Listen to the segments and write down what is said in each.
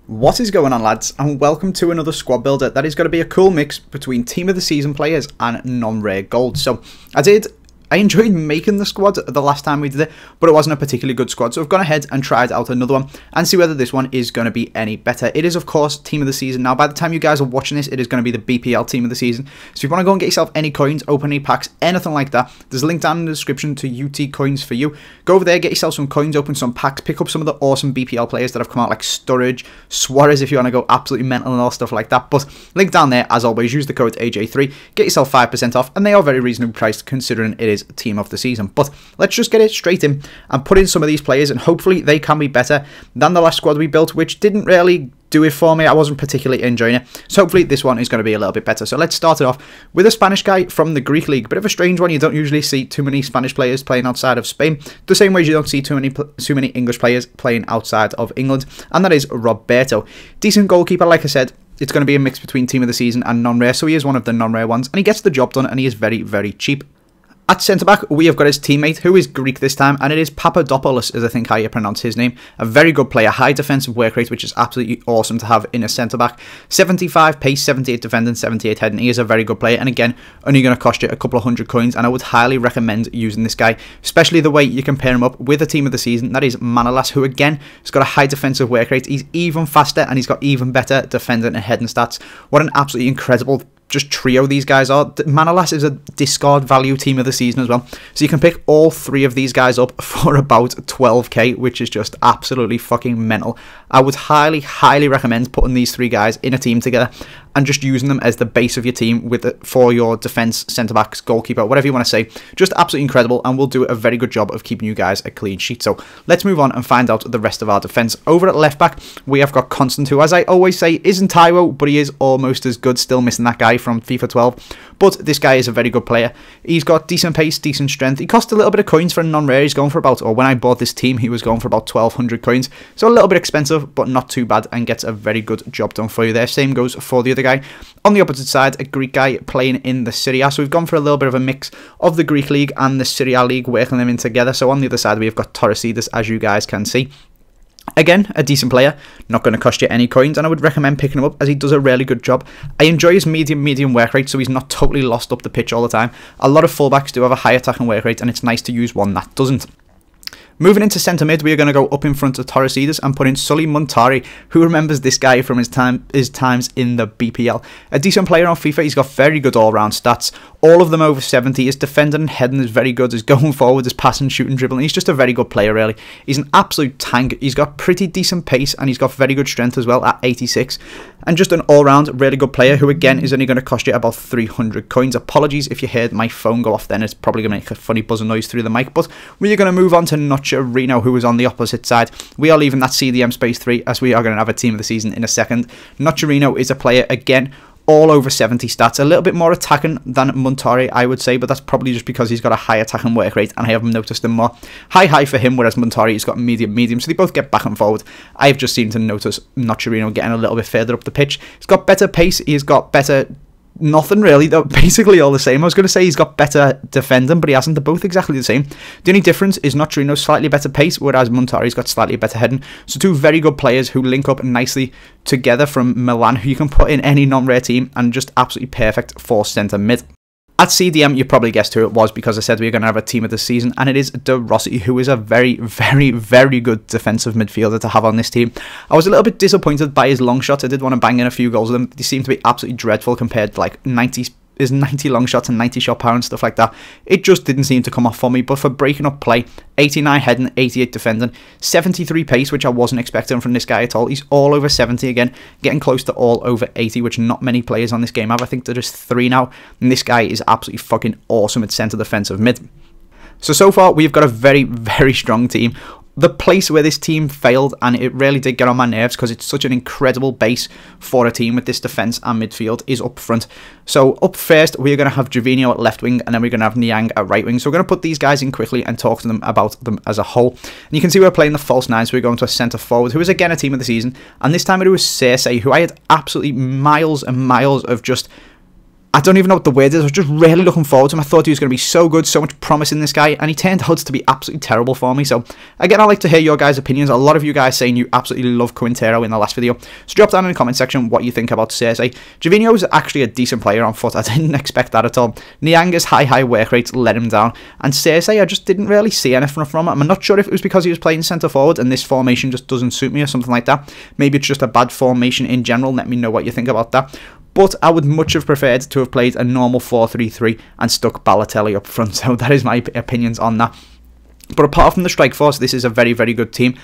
What is going on, lads, and welcome to another squad builder that is going to be a cool mix between team of the season players and non-rare gold. So I enjoyed making the squad the last time we did it, but it wasn't a particularly good squad, so I've gone ahead and tried out another one and see whether this one is going to be any better. It is, of course, team of the season. Now, by the time you guys are watching this, it is going to be the BPL team of the season. So if you want to go and get yourself any coins, open any packs, anything like that, there's a link down in the description to UT coins for you. Go over there, get yourself some coins, open some packs, pick up some of the awesome BPL players that have come out, like Sturridge, Suarez, if you want to go absolutely mental and all stuff like that. But link down there, as always, use the code AJ3, get yourself 5% off, and they are very reasonably priced considering it is team of the season. But let's just get it straight in and put in some of these players, and hopefully they can be better than the last squad we built, which didn't really do it for me. I wasn't particularly enjoying it, so hopefully this one is going to be a little bit better. So let's start it off with a Spanish guy from the Greek league. Bit of a strange one. You don't usually see too many Spanish players playing outside of Spain, the same way as you don't see too many English players playing outside of England, and that is Roberto. Decent goalkeeper, like I said. It's going to be a mix between team of the season and non-rare, so he is one of the non-rare ones, and he gets the job done, and he is very, very cheap. At centre-back, we have got his teammate, who is Greek this time, and it is Papadopoulos, is I think how you pronounce his name. A very good player, high defensive work rate, which is absolutely awesome to have in a centre-back. 75 pace, 78 defending, 78 heading. He is a very good player, and again, only going to cost you a couple of hundred coins, and I would highly recommend using this guy, especially the way you can pair him up with a team of the season. That is Manolas, who again has got a high defensive work rate. He's even faster, and he's got even better defending and heading stats. What an absolutely incredible just trio these guys are. Manolas is a discard value team of the season as well, so you can pick all three of these guys up for about 12k, which is just absolutely fucking mental. I would highly recommend putting these three guys in a team together and just using them as the base of your team for your defense, centre backs, goalkeeper, whatever you want to say. Just absolutely incredible, and we'll do a very good job of keeping you guys a clean sheet. So let's move on and find out the rest of our defense. Over at left back, we have got Constant, who, as I always say, isn't Tyro, but he is almost as good. Still missing that guy from FIFA 12, but this guy is a very good player. He's got decent pace, decent strength. He cost a little bit of coins for a non-rare. He's going for about, or when I bought this team, he was going for about 1200 coins, so a little bit expensive, but not too bad, and gets a very good job done for you there. Same goes for the other guy. On the opposite side, a Greek guy playing in the Serie A, so we've gone for a little bit of a mix of the Greek league and the Serie A league, working them in together. So on the other side, we've got TOTS, as you guys can see. Again, a decent player, not going to cost you any coins, and I would recommend picking him up as he does a really good job. I enjoy his medium work rate, so he's not totally lost up the pitch all the time. A lot of fullbacks do have a high attacking work rate, and it's nice to use one that doesn't. Moving into centre mid, we are going to go up in front of Torres and put in Sully Montari. Who remembers this guy from his times in the BPL? A decent player on FIFA. He's got very good all-round stats. All of them over 70. His defending and heading is very good. His going forward, his passing, shooting, dribbling. He's just a very good player, really. He's an absolute tank. He's got pretty decent pace, and he's got very good strength as well at 86. And just an all-round really good player who, again, is only going to cost you about 300 coins. Apologies if you heard my phone go off then. It's probably going to make a funny buzzing noise through the mic. But we are going to move on to Nocerino, who is on the opposite side. We are leaving that CDM space 3 as we are going to have a team of the season in a second. Nocerino is a player, again, all over 70 stats, a little bit more attacking than Montari, I would say, but that's probably just because he's got a high attacking work rate, and I haven't noticed him more. High for him, whereas Montari has got medium, so they both get back and forward. I've just seemed to notice Nocerino getting a little bit further up the pitch. He's got better pace, he's got better nothing really, they're basically all the same. I was going to say he's got better defending, but he hasn't. They're both exactly the same. The only difference is Nocerino's slightly better pace, whereas Montari's got slightly better heading. So two very good players who link up nicely together from Milan, who you can put in any non-rare team, and just absolutely perfect for centre mid. At CDM, you probably guessed who it was, because I said we were going to have a team of the season, and it is De Rossi, who is a very good defensive midfielder to have on this team. I was a little bit disappointed by his long shots. I did want to bang in a few goals with them. They seem to be absolutely dreadful compared to like 90 long shots and 90 shot power and stuff like that. It just didn't seem to come off for me, but for breaking up play, 89 heading, 88 defending, 73 pace, which I wasn't expecting from this guy at all. He's all over 70 again, getting close to all over 80, which not many players on this game have. I think there is 3 now, and this guy is absolutely fucking awesome at centre defensive mid. So far, we've got a very strong team. The place where this team failed, and it really did get on my nerves because it's such an incredible base for a team with this defence and midfield, is up front. So up first, we're going to have Gervinho at left wing, and then we're going to have Niang at right wing. So we're going to put these guys in quickly and talk to them about them as a whole. And you can see we're playing the false 9, so we're going to a centre forward, who is again a team of the season. And this time it was Cersei, who I had absolutely miles and miles of just I don't even know what the word is. I was just really looking forward to him. I thought he was going to be so good, so much promise in this guy, and he turned out to be absolutely terrible for me. So again, I'd like to hear your guys' opinions. A lot of you guys saying you absolutely love Quintero in the last video. So drop down in the comment section what you think about Cersei. Javinho is actually a decent player on foot. I didn't expect that at all. Nianga's high work rates let him down. And Cersei, I just didn't really see anything from him. I'm not sure if it was because he was playing centre forward and this formation just doesn't suit me or something like that. Maybe it's just a bad formation in general. Let me know what you think about that. But I would much have preferred to have played a normal 4-3-3 and stuck Balotelli up front. So that is my opinions on that. But apart from the strike force, this is a very, very good team.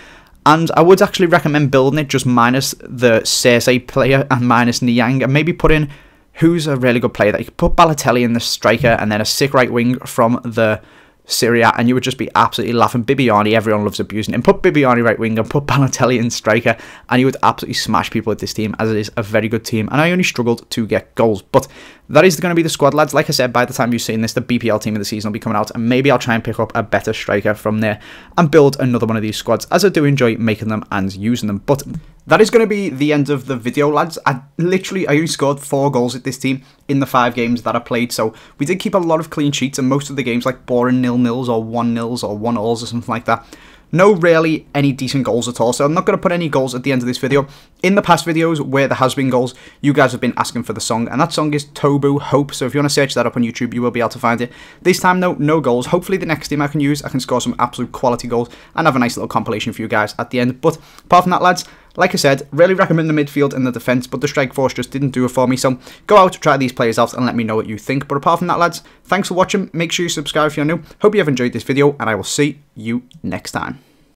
And I would actually recommend building it just minus the Cersei player and minus Niang. And maybe put in who's a really good player that you could put Balotelli in the striker and then a sick right wing from the Serie A, and you would just be absolutely laughing. Bibiani, everyone loves abusing him. Put Bibiani right wing and put Balotelli in striker, and you would absolutely smash people with this team, as it is a very good team. And I only struggled to get goals, but that is going to be the squad, lads. Like I said, by the time you've seen this, the BPL team of the season will be coming out, and maybe I'll try and pick up a better striker from there and build another one of these squads, as I do enjoy making them and using them. But that is going to be the end of the video, lads. I only scored 4 goals with this team in the 5 games that I played, so we did keep a lot of clean sheets, and most of the games like boring 0-0s or 1-0s or 1-0s or something like that. No really any decent goals at all, so I'm not going to put any goals at the end of this video. In the past videos where there has been goals, you guys have been asking for the song, and that song is Tobu Hope, so if you want to search that up on YouTube, you will be able to find it. This time, though, no goals. Hopefully the next team I can score some absolute quality goals and have a nice little compilation for you guys at the end. But apart from that, lads, like I said, really recommend the midfield and the defence, but the strike force just didn't do it for me, so go out, try these players out, and let me know what you think. But apart from that, lads, thanks for watching. Make sure you subscribe if you're new. Hope you have enjoyed this video, and I will see you next time.